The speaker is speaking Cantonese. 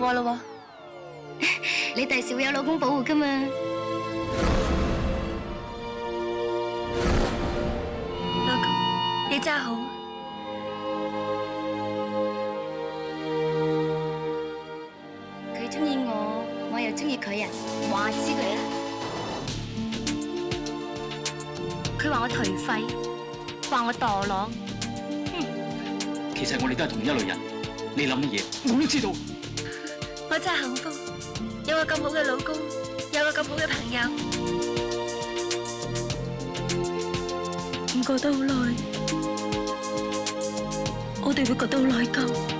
愛咯喎。你第時會有老公保護噶嘛？老公，你真係好。佢中意我，我又中意佢啊！話知佢啦。佢話我頹廢，話我墮落。其實我哋都係同一類人，你諗乜嘢我都知道。我真係幸福，有個咁好嘅老公，有個咁好嘅朋友。唔過得好耐，我哋會覺得好內疚。